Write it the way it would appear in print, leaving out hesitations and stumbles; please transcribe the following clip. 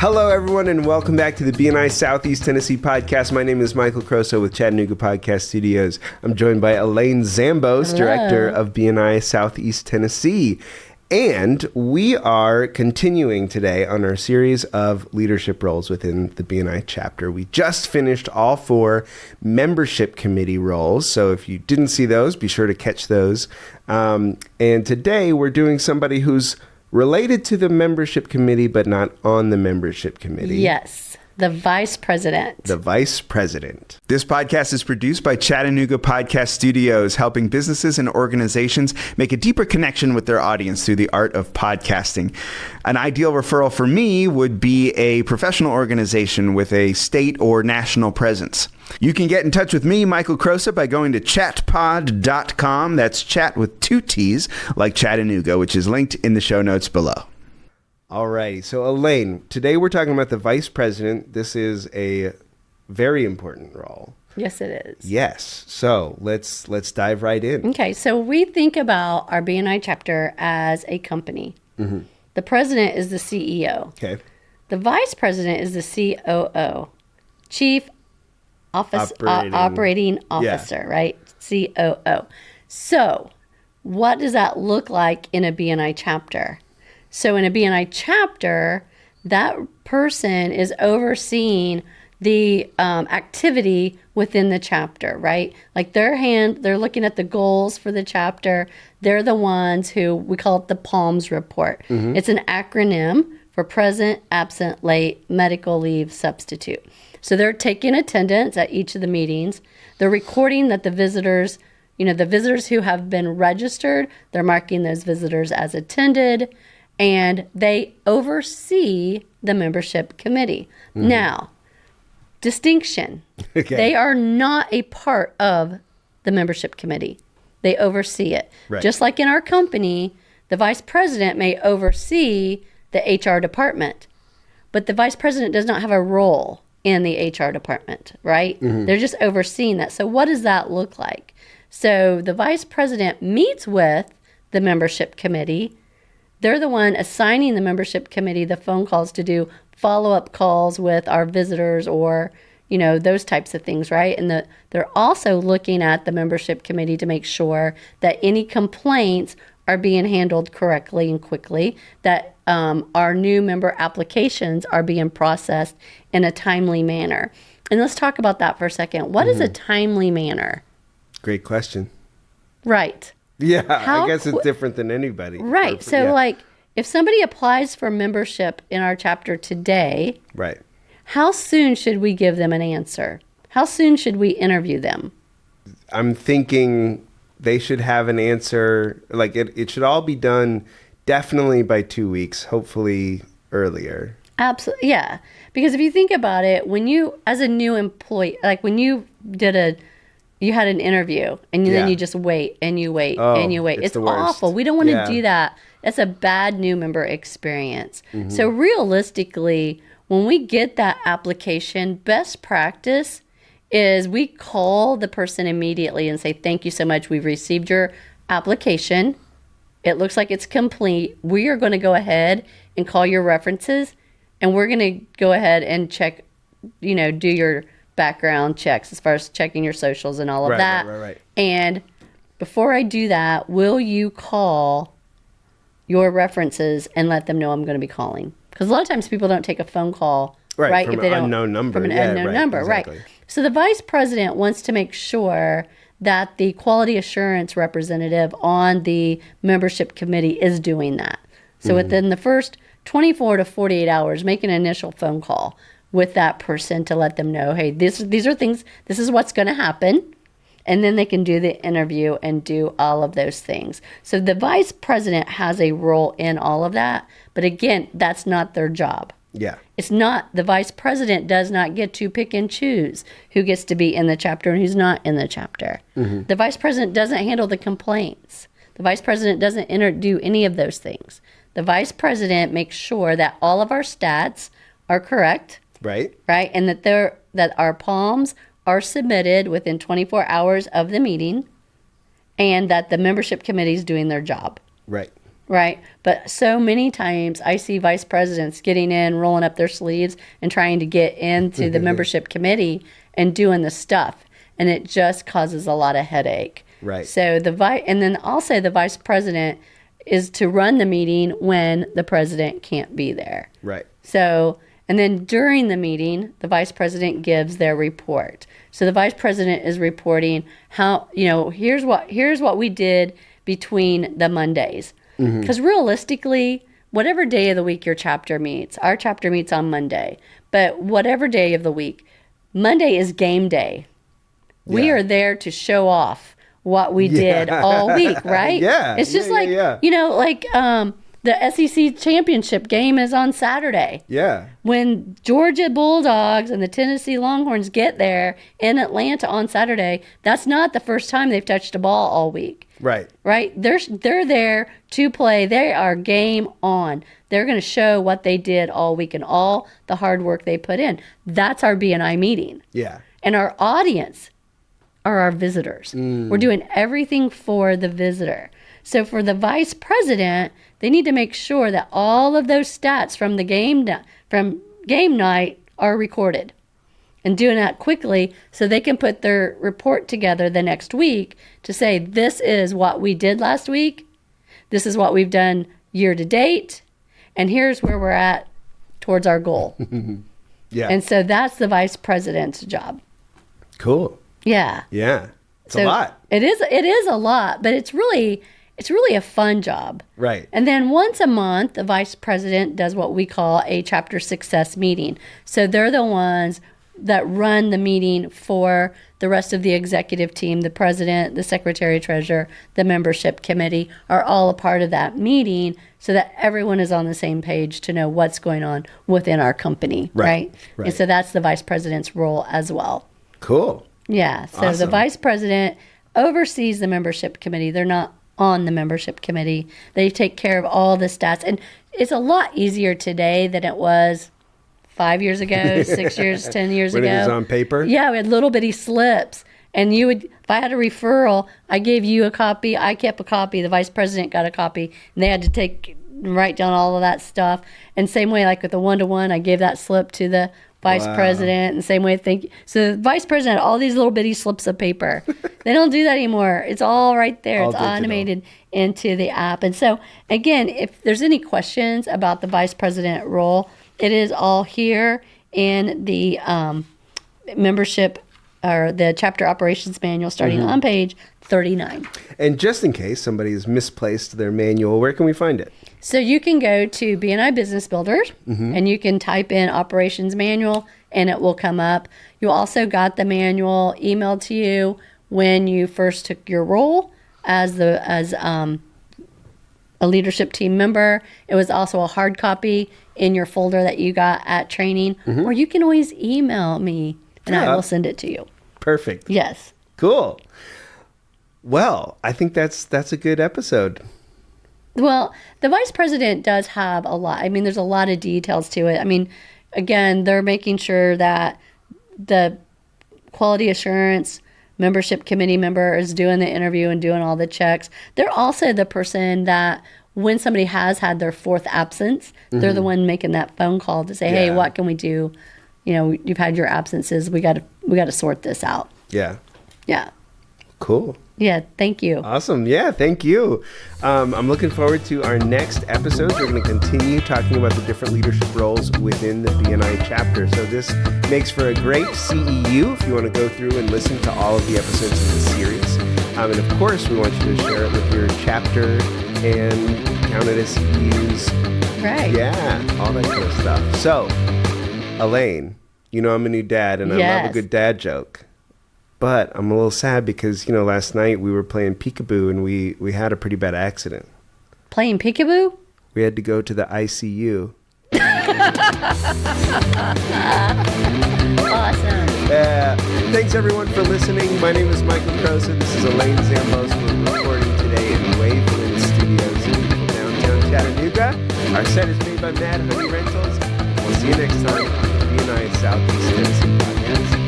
Hello, everyone, and welcome back to the BNI Southeast Tennessee podcast. My name is Michael Crosa with Chattanooga Podcast Studios. I'm joined by Elaine Zambos, Director of BNI Southeast Tennessee. And we are continuing today on our series of leadership roles within the BNI chapter. We just finished all 4 membership committee roles. So if you didn't see those, be sure to catch those. And today we're doing somebody who's related to the membership committee, but not on the membership committee. Yes, the vice president. The vice president. This podcast is produced by Chattanooga Podcast Studios, helping businesses and organizations make a deeper connection with their audience through the art of podcasting. An ideal referral for me would be a professional organization with a state or national presence. You can get in touch with me, Michael Crosa, by going to chatpod.com. That's chat with 2 T's, like Chattanooga, which is linked in the show notes below. All right. So, Elaine, today we're talking about the vice president. This is a very important role. Yes, it is. Yes. So let's dive right in. Okay. So we think about our BNI chapter as a company. Mm-hmm. The president is the CEO. Okay. The vice president is the COO, Chief Operating Officer, right? COO. So what does that look like in a BNI chapter? So in a BNI chapter, that person is overseeing the activity within the chapter, right? Like they're looking at the goals for the chapter. They're the ones who, we call it the PALMS report. Mm-hmm. It's an acronym for present, absent, late, medical leave, substitute. So they're taking attendance at each of the meetings. They're recording that the visitors who have been registered, they're marking those visitors as attended, and they oversee the membership committee. Mm-hmm. Now, distinction. Okay. They are not a part of the membership committee. They oversee it. Right. Just like in our company, the vice president may oversee the HR department, but the vice president does not have a role in the HR department, right? Mm-hmm. They're just overseeing that. So what does that look like? So the vice president meets with the membership committee. They're the one assigning the membership committee the phone calls to do follow-up calls with our visitors or, those types of things, right? And they're also looking at the membership committee to make sure that any complaints are being handled correctly and quickly, that our new member applications are being processed in a timely manner. And let's talk about that for a second. What is a timely manner? Great question. Right. Yeah, I guess it's different than anybody. Right. So, if somebody applies for membership in our chapter today, right, how soon should we give them an answer? How soon should we interview them? I'm thinking they should have an answer. Like it should all be done definitely by 2 weeks, hopefully earlier. Absolutely, yeah. Because if you think about it, when you, as a new employee, like when you had an interview and then you just wait and you wait and you wait. It's awful. We don't want to do that. That's a bad new member experience. Mm-hmm. So realistically, when we get that application, best practice is we call the person immediately and say, thank you so much. We've received your application. It looks like it's complete. We are going to go ahead and call your references, and we're going to go ahead and check, do your background checks as far as checking your socials and all of that. Right. And before I do that, will you call your references and let them know I'm going to be calling? Because a lot of times people don't take a phone call, right? From an unknown number. From an unknown number, exactly. Right. So the vice president wants to make sure that the quality assurance representative on the membership committee is doing that. So within the first 24 to 48 hours, make an initial phone call with that person to let them know, hey, these are things, this is what's going to happen. And then they can do the interview and do all of those things. So the vice president has a role in all of that. But again, that's not their job. Yeah. It's not, the vice president does not get to pick and choose who gets to be in the chapter and who's not in the chapter. Mm-hmm. The vice president doesn't handle the complaints. The vice president doesn't do any of those things. The vice president makes sure that all of our stats are correct. Right. Right. And that our PALMs are submitted within 24 hours of the meeting, and that the membership committee is doing their job. Right. right? But so many times I see vice presidents getting in, rolling up their sleeves, and trying to get into the membership committee and doing the stuff. And it just causes a lot of headache. Right. So and then also the vice president is to run the meeting when the president can't be there. Right. So, and then during the meeting, the vice president gives their report. So the vice president is reporting how, here's what we did between the Mondays. Because realistically, whatever day of the week your chapter meets, our chapter meets on Monday, but whatever day of the week, Monday is game day. We are there to show off what we did all week, right? Yeah. It's just the SEC championship game is on Saturday. Yeah. When Georgia Bulldogs and the Tennessee Longhorns get there in Atlanta on Saturday, that's not the first time they've touched a ball all week. Right. Right? They're there to play. They are game on. They're going to show what they did all week and all the hard work they put in. That's our BNI meeting. Yeah. And our audience are our visitors. We're doing everything for the visitor. So for the vice president, they need to make sure that all of those stats from the game night are recorded, and doing that quickly so they can put their report together the next week to say, this is what we did last week, this is what we've done year to date, and here's where we're at towards our goal. Yeah. And so that's the vice president's job. Cool. Yeah. Yeah. It's a lot. It is a lot, but it's really a fun job. Right. And then once a month, the vice president does what we call a chapter success meeting. So they're the ones that run the meeting for the rest of the executive team. The president, the secretary treasurer, the membership committee are all a part of that meeting so that everyone is on the same page to know what's going on within our company, right? And so that's the vice president's role as well. Cool. Yeah. So Awesome. The vice president oversees the membership committee. They're not on the membership committee. They take care of all the stats. And it's a lot easier today than it was 5 years ago, 6 years, 10 years ago. When it was on paper? Yeah, we had little bitty slips. And if I had a referral, I gave you a copy, I kept a copy, the vice president got a copy, and they had to write down all of that stuff. And same way, like with the one-to-one, I gave that slip to the vice president, and same way, so the vice president had all these little bitty slips of paper. They don't do that anymore. It's all right there. It's automated into the app. And so, again, if there's any questions about the vice president role, it is all here in the membership or the chapter operations manual starting on page 39. And just in case somebody has misplaced their manual, where can we find it? So you can go to BNI Business Builder and you can type in operations manual and it will come up. You also got the manual emailed to you when you first took your role as a leadership team member. It was also a hard copy in your folder that you got at training, or you can always email me and I will send it to you. Perfect. Yes. Cool. Well, I think that's a good episode. Well, the vice president does have a lot. I mean, there's a lot of details to it. I mean, again, they're making sure that the quality assurance membership committee member is doing the interview and doing all the checks. They're also the person that when somebody has had their fourth absence, they're the one making that phone call to say, hey, what can we do? You've had your absences. We got to sort this out. Yeah. Yeah. Cool. Yeah, thank you. Awesome. Yeah, thank you. I'm looking forward to our next episodes. We're going to continue talking about the different leadership roles within the BNI chapter. So this makes for a great CEU if you want to go through and listen to all of the episodes in the series. And of course, we want you to share it with your chapter and count it as CEUs. Right. Yeah, all that kind of stuff. So, Elaine, I'm a new dad and I love a good dad joke. But I'm a little sad because, last night we were playing peekaboo and we had a pretty bad accident. Playing peekaboo? We had to go to the ICU. Awesome. Yeah. Thanks, everyone, for listening. My name is Michael Crosa. This is Elaine Zambos. We're recording today in Waveland Studios in beautiful downtown Chattanooga. Our set is made by Mad Honey Rentals. We'll see you next time on the BNI Southeast Tennessee podcast.